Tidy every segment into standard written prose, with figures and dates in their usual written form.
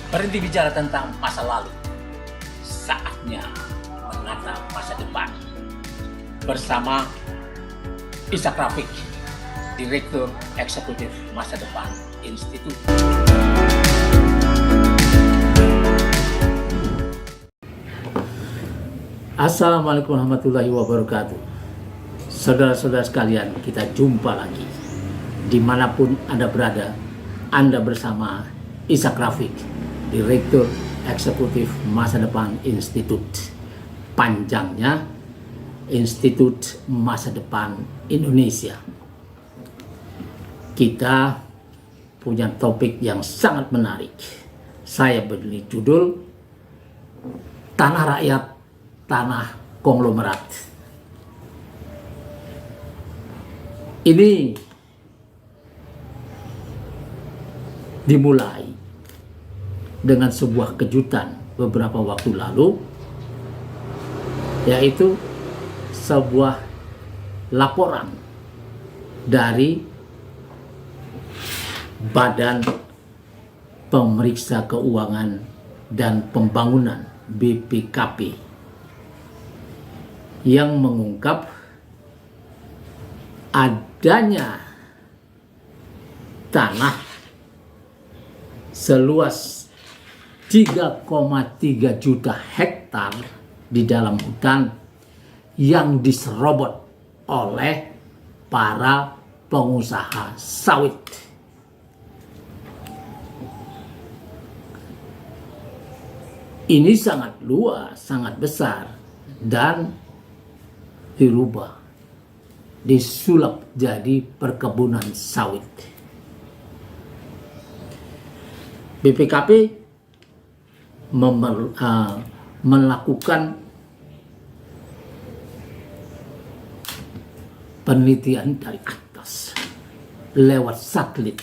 Berhenti bicara tentang masa lalu. Saatnya menata masa depan. Bersama Ishak Rafiq, Direktur Eksekutif Masa Depan Institut. Assalamualaikum warahmatullahi wabarakatuh. Saudara-saudara sekalian, kita jumpa lagi. Dimanapun Anda berada, Anda bersama Ishak Rafiq, Direktur Eksekutif Masa Depan Institut. Panjangnya Institut Masa Depan Indonesia. Kita punya topik yang sangat menarik. Saya beri judul Tanah Rakyat, Tanah Konglomerat. Ini dimulai dengan sebuah kejutan beberapa waktu lalu, yaitu sebuah laporan dari Badan Pemeriksa Keuangan dan Pembangunan BPKP yang mengungkap adanya tanah seluas 3,3 juta hektar di dalam hutan yang diserobot oleh para pengusaha sawit. Ini sangat luas, sangat besar, dan dirubah, disulap jadi perkebunan sawit. BPKP melakukan penelitian dari atas lewat satelit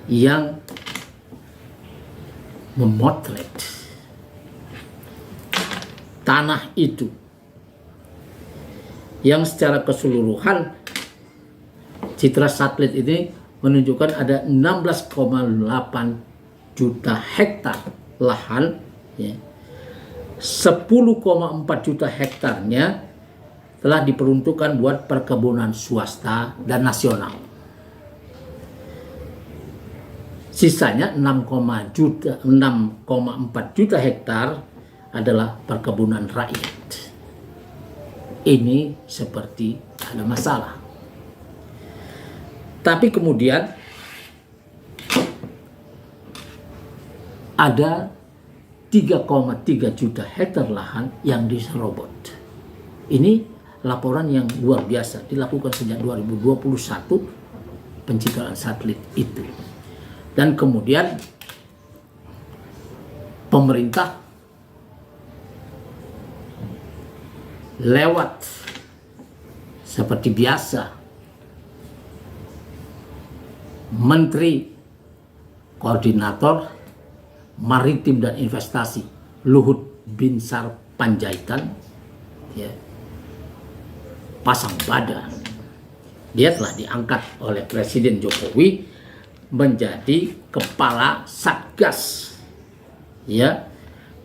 yang memotret tanah itu yang secara keseluruhan citra satelit ini menunjukkan ada 16,8 juta hektar lahan, ya. 10,4 juta hektarnya telah diperuntukkan buat perkebunan swasta dan nasional. Sisanya 6,4 juta hektar adalah perkebunan rakyat. Ini seperti ada masalah. Tapi kemudian ada 3,3 juta hektar lahan yang diserobot. Ini laporan yang luar biasa dilakukan sejak 2021 pencitraan satelit itu. Dan kemudian pemerintah lewat seperti biasa Menteri Koordinator Maritim dan Investasi Luhut Binsar Panjaitan, ya, pasang badan. Dia telah diangkat oleh Presiden Jokowi menjadi kepala Satgas, ya,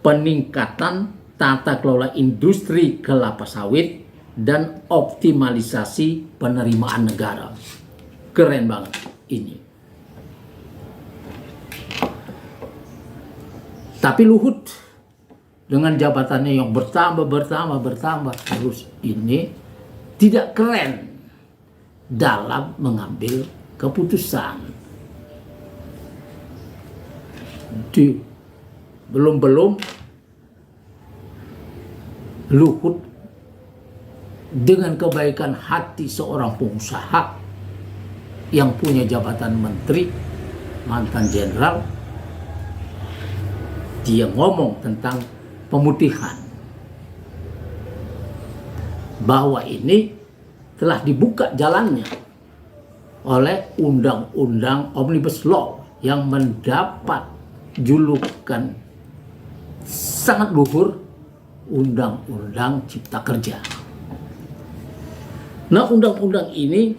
peningkatan tata kelola industri kelapa sawit dan optimalisasi penerimaan negara. Keren banget ini. Tapi Luhut dengan jabatannya yang bertambah terus ini tidak keren dalam mengambil keputusan. Belum Luhut dengan kebaikan hati seorang pengusaha yang punya jabatan menteri, mantan jenderal, dia ngomong tentang pemutihan, bahwa ini telah dibuka jalannya oleh undang-undang Omnibus Law yang mendapat julukan sangat luhur, Undang-Undang Cipta Kerja. Nah, undang-undang ini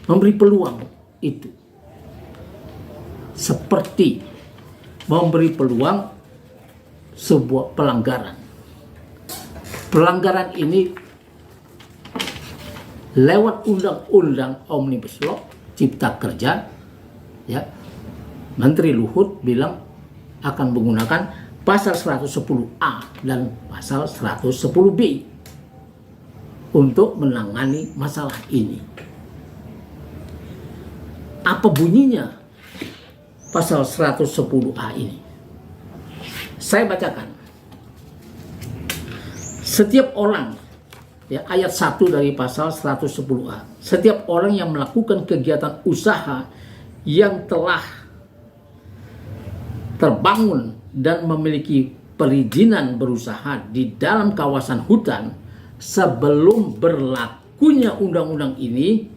memberi peluang itu seperti memberi peluang sebuah pelanggaran. Pelanggaran ini lewat undang-undang Omnibus Law Cipta Kerja, ya, Menteri Luhut bilang akan menggunakan pasal 110A dan pasal 110B untuk menangani masalah ini. Apa bunyinya pasal 110A ini? Saya bacakan. Setiap orang, ya, ayat 1 dari pasal 110A. Setiap orang yang melakukan kegiatan usaha yang telah terbangun dan memiliki perizinan berusaha di dalam kawasan hutan sebelum berlakunya undang-undang ini,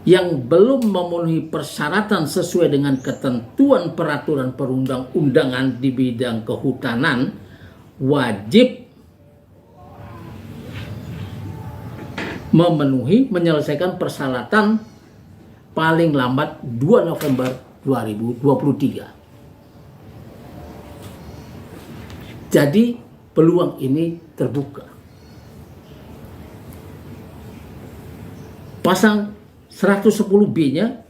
yang belum memenuhi persyaratan sesuai dengan ketentuan peraturan perundang-undangan di bidang kehutanan, wajib menyelesaikan persyaratan paling lambat 2 November 2023. Jadi peluang ini terbuka. Pasal 110B-nya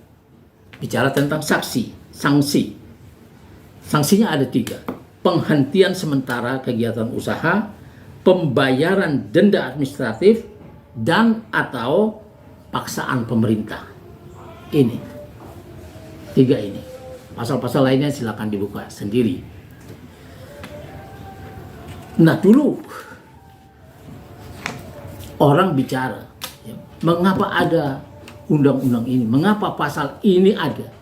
bicara tentang sanksi. Sanksinya ada 3. Penghentian sementara kegiatan usaha, pembayaran denda administratif, dan atau paksaan pemerintah. Ini 3 ini. Pasal-pasal lainnya silakan dibuka sendiri. Nah, dulu orang bicara, ya, mengapa ada undang-undang ini, mengapa pasal ini ada,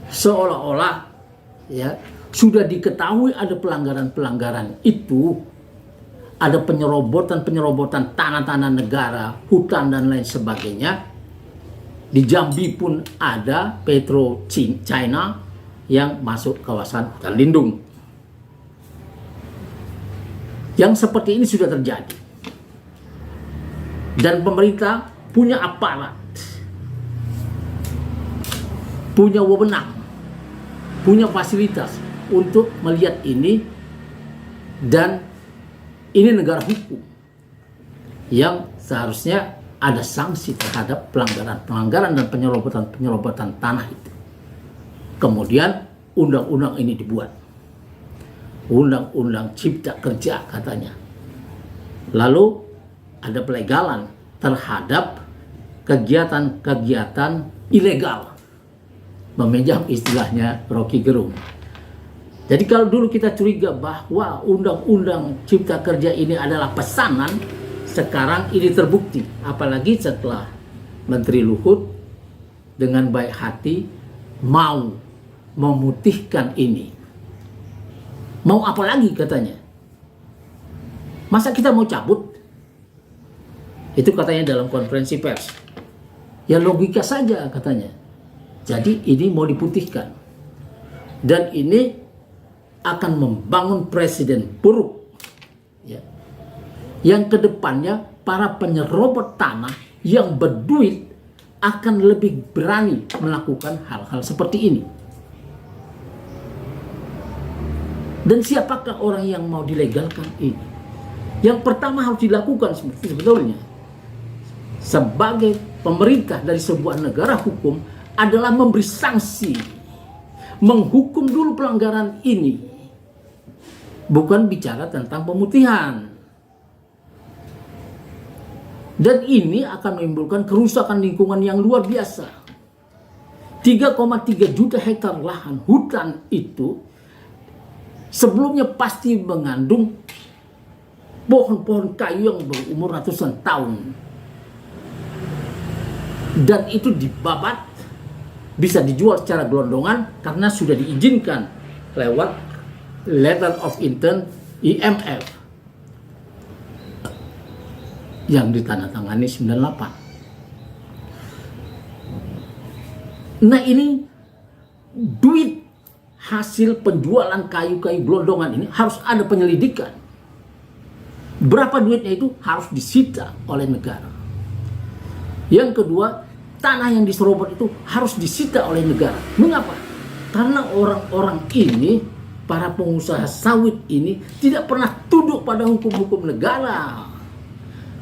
seolah-olah, ya, sudah diketahui ada pelanggaran-pelanggaran itu, ada penyerobotan tanah-tanah negara, hutan dan lain sebagainya. Di Jambi pun ada Petro China yang masuk kawasan hutan lindung. Yang seperti ini sudah terjadi. Dan pemerintah punya aparat, punya wewenang, punya fasilitas untuk melihat ini, dan ini negara hukum yang seharusnya ada sanksi terhadap pelanggaran dan penyerobotan tanah itu. Kemudian undang-undang ini dibuat. Undang-undang Cipta Kerja katanya. Lalu ada pelegalan terhadap kegiatan-kegiatan ilegal. Meminjam istilahnya Rocky Gerung. Jadi kalau dulu kita curiga bahwa undang-undang Cipta Kerja ini adalah pesanan, sekarang ini terbukti. Apalagi setelah Menteri Luhut dengan baik hati mau memutihkan ini. Mau apa lagi katanya? Masa kita mau cabut? Itu katanya dalam konferensi pers. Ya logika saja katanya. Jadi ini mau diputihkan. Dan ini akan membangun presiden buruk. Ya. Yang kedepannya para penyerobot tanah yang berduit akan lebih berani melakukan hal-hal seperti ini. Dan siapakah orang yang mau dilegalkan ini? Yang pertama harus dilakukan sebetulnya sebagai pemerintah dari sebuah negara hukum adalah memberi sanksi, menghukum dulu pelanggaran ini, bukan bicara tentang pemutihan. Dan ini akan menimbulkan kerusakan lingkungan yang luar biasa. 3,3 juta hektar lahan hutan itu sebelumnya pasti mengandung pohon-pohon kayu yang berumur ratusan tahun. Dan itu dibabat, bisa dijual secara gelondongan karena sudah diizinkan lewat Letter of Intent IMF yang ditandatangani 98. Nah, ini duit hasil penjualan kayu-kayu gelondongan ini harus ada penyelidikan. Berapa duitnya itu harus disita oleh negara. Yang kedua, tanah yang diserobot itu harus disita oleh negara. Mengapa? Karena orang-orang ini, para pengusaha sawit ini tidak pernah tunduk pada hukum-hukum negara.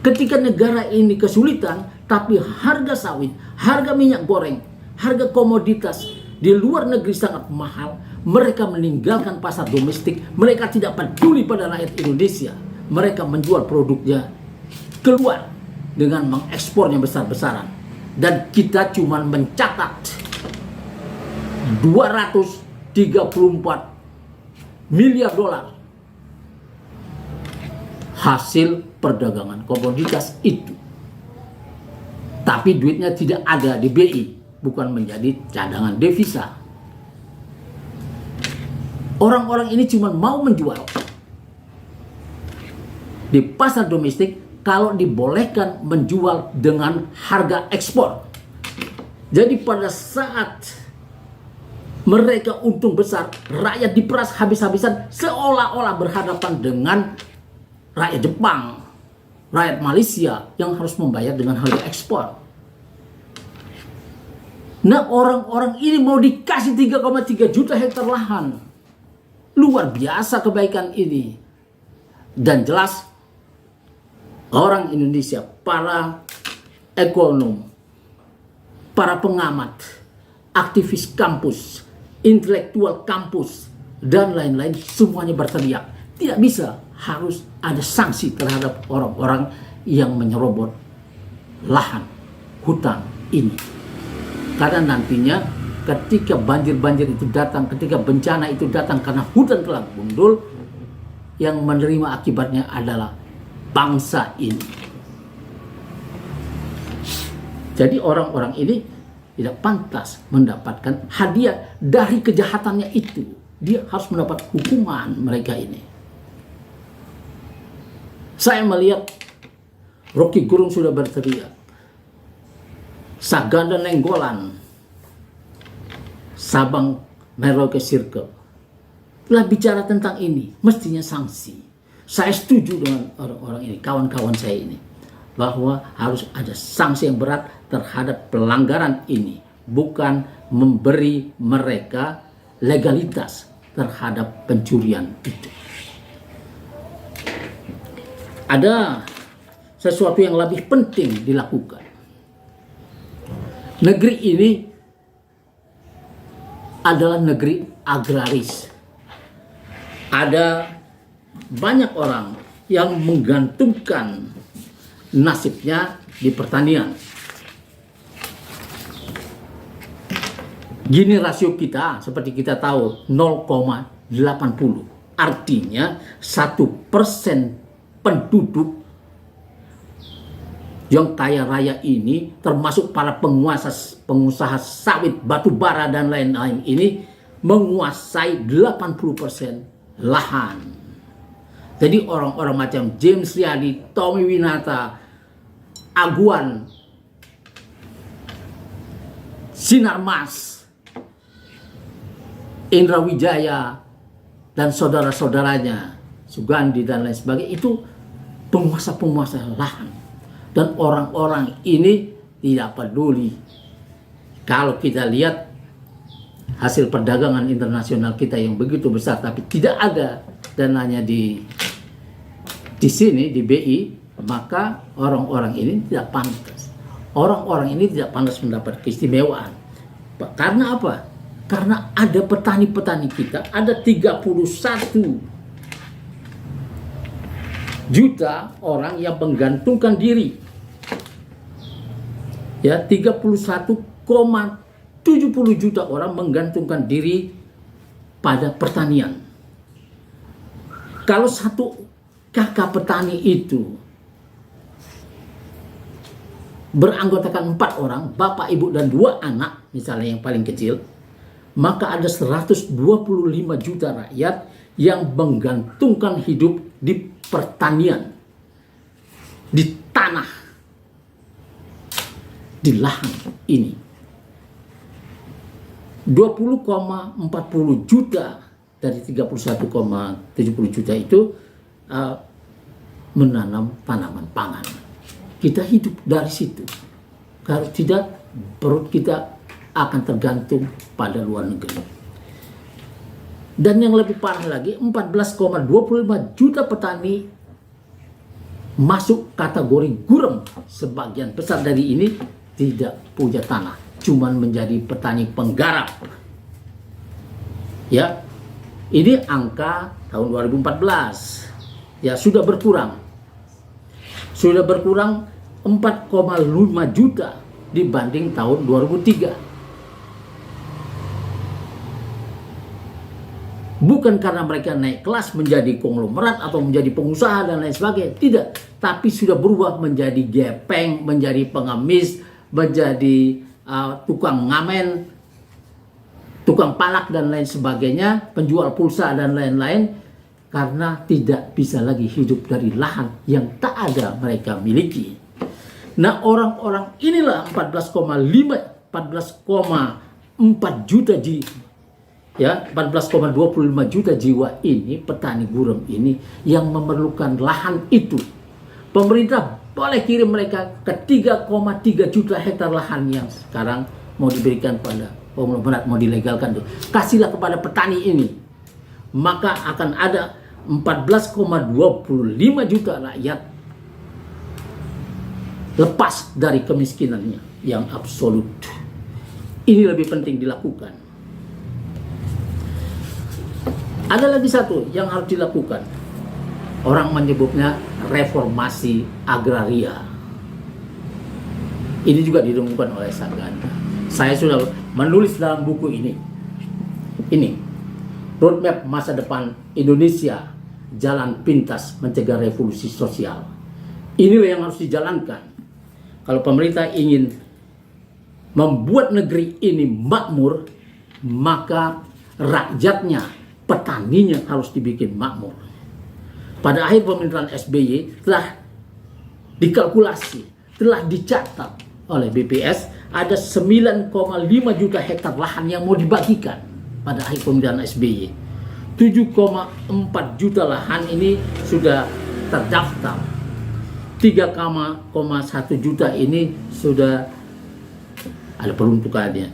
Ketika negara ini kesulitan, tapi harga sawit, harga minyak goreng, harga komoditas di luar negeri sangat mahal, mereka meninggalkan pasar domestik, mereka tidak peduli pada rakyat Indonesia. Mereka menjual produknya keluar dengan mengekspornya besar-besaran. Dan kita cuma mencatat 234 miliar dolar hasil perdagangan komoditas itu. Tapi duitnya tidak ada di BI, bukan menjadi cadangan devisa. Orang-orang ini cuma mau menjual di pasar domestik kalau dibolehkan menjual dengan harga ekspor. Jadi pada saat mereka untung besar, rakyat diperas habis-habisan seolah-olah berhadapan dengan rakyat Jepang, rakyat Malaysia yang harus membayar dengan harga ekspor. Nah, orang-orang ini mau dikasih 3,3 juta hektar lahan. Luar biasa kebaikan ini. Dan jelas orang Indonesia, para ekonom, para pengamat, aktivis kampus, intelektual kampus, dan lain-lain semuanya berteriak. Tidak bisa, harus ada sanksi terhadap orang-orang yang menyerobot lahan, hutan ini. Karena nantinya ketika banjir-banjir itu datang, ketika bencana itu datang karena hutan telah gundul, yang menerima akibatnya adalah bangsa ini. Jadi orang-orang ini tidak pantas mendapatkan hadiah dari kejahatannya itu. Dia harus mendapat hukuman mereka ini. Saya melihat Rocky Gerung sudah berteriak, Saganda Nenggolan, Sabang Merauke Circle telah bicara tentang ini, mestinya sanksi. Saya setuju dengan orang-orang ini, kawan-kawan saya ini, bahwa harus ada sanksi yang berat terhadap pelanggaran ini, bukan memberi mereka legalitas terhadap pencurian itu. Ada sesuatu yang lebih penting dilakukan. Negeri ini adalah negeri agraris. Ada banyak orang yang menggantungkan nasibnya di pertanian. Gini rasio kita, seperti kita tahu, 0,80. Artinya 1% penduduk yang kaya raya ini, termasuk para pengusaha sawit, batu bara, dan lain-lain ini, menguasai 80% lahan. Jadi orang-orang macam James Riyadi, Tommy Winata, Aguan, Sinarmas, Indra Wijaya, dan saudara-saudaranya, Sugandi dan lain sebagainya, itu penguasa-penguasa lahan. Dan orang-orang ini tidak peduli. Kalau kita lihat hasil perdagangan internasional kita yang begitu besar, tapi tidak ada dananya di sini, di BI, maka orang-orang ini tidak pantas. Orang-orang ini tidak pantas mendapat keistimewaan. Karena apa? Karena ada petani-petani kita, ada 31 juta orang yang menggantungkan diri. Ya, 31,70 juta orang menggantungkan diri pada pertanian. Kalau satu kakak petani itu beranggotakan 4 orang, bapak, ibu, dan 2 anak, misalnya yang paling kecil, maka ada 125 juta rakyat yang menggantungkan hidup di pertanian, di tanah, di lahan ini. 20,40 juta dari 31,70 juta itu menanam tanaman pangan. Kita hidup dari situ. Kalau tidak, perut kita akan tergantung pada luar negeri. Dan yang lebih parah lagi, 14,25 juta petani masuk kategori gurem. Sebagian besar dari ini tidak punya tanah, cuman menjadi petani penggarap. Ya, ini angka tahun 2014. Ya, sudah berkurang 4,5 juta dibanding tahun 2003. Bukan karena mereka naik kelas menjadi konglomerat atau menjadi pengusaha dan lain sebagainya, tidak, tapi sudah berubah menjadi gepeng, menjadi pengemis, menjadi tukang ngamen, tukang palak dan lain sebagainya, penjual pulsa dan lain-lain, karena tidak bisa lagi hidup dari lahan yang tak ada mereka miliki. Nah, orang-orang inilah 14,4 juta jiwa, ya, 14,25 juta jiwa ini, petani gurem ini yang memerlukan lahan itu. Pemerintah boleh kirim mereka ke 3,3 juta hektar lahan yang sekarang mau diberikan pada konglomerat, mau dilegalkan tuh. Kasihlah kepada petani ini. Maka akan ada 14,25 juta rakyat lepas dari kemiskinannya yang absolut. Ini lebih penting dilakukan. Ada lagi satu yang harus dilakukan. Orang menyebutnya reformasi agraria. Ini juga didengungkan oleh Saganda. Saya sudah menulis dalam buku ini. Ini roadmap masa depan Indonesia, jalan pintas mencegah revolusi sosial. Inilah yang harus dijalankan. Kalau pemerintah ingin membuat negeri ini makmur, maka rakyatnya, petaninya harus dibikin makmur. Pada akhir pemerintahan SBY telah dikalkulasi, telah dicatat oleh BPS, ada 9,5 juta hektar lahan yang mau dibagikan pada akhir pemerintahan SBY. 7,4 juta lahan ini sudah terdaftar. 3,1 juta ini sudah ada peruntukannya,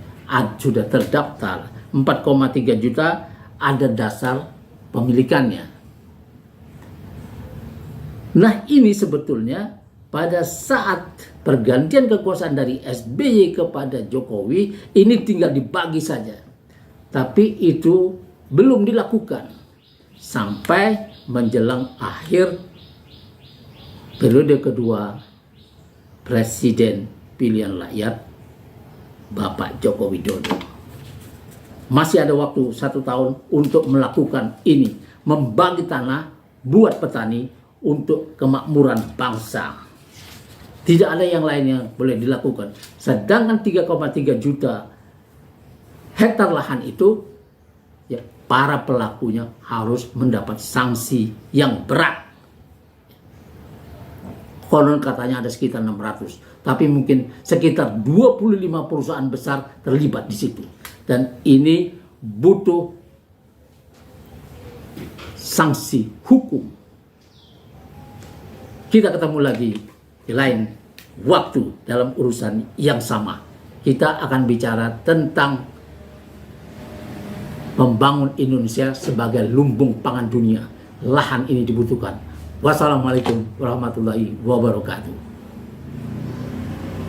sudah terdaftar. 4,3 juta ada dasar pemilikannya. Nah, ini sebetulnya pada saat pergantian kekuasaan dari SBY kepada Jokowi, ini tinggal dibagi saja. Tapi itu belum dilakukan sampai menjelang akhir periode kedua Presiden pilihan rakyat Bapak Joko Widodo. Masih ada waktu 1 tahun untuk melakukan ini, membagi tanah buat petani untuk kemakmuran bangsa. Tidak ada yang lain yang boleh dilakukan. Sedangkan 3,3 juta hektar lahan itu, ya, para pelakunya harus mendapat sanksi yang berat. Konon katanya ada sekitar 600, tapi mungkin sekitar 25 perusahaan besar terlibat di situ. Dan ini butuh sanksi hukum. Kita ketemu lagi di lain waktu dalam urusan yang sama. Kita akan bicara tentang membangun Indonesia sebagai lumbung pangan dunia. Lahan ini dibutuhkan. Wassalamualaikum warahmatullahi wabarakatuh.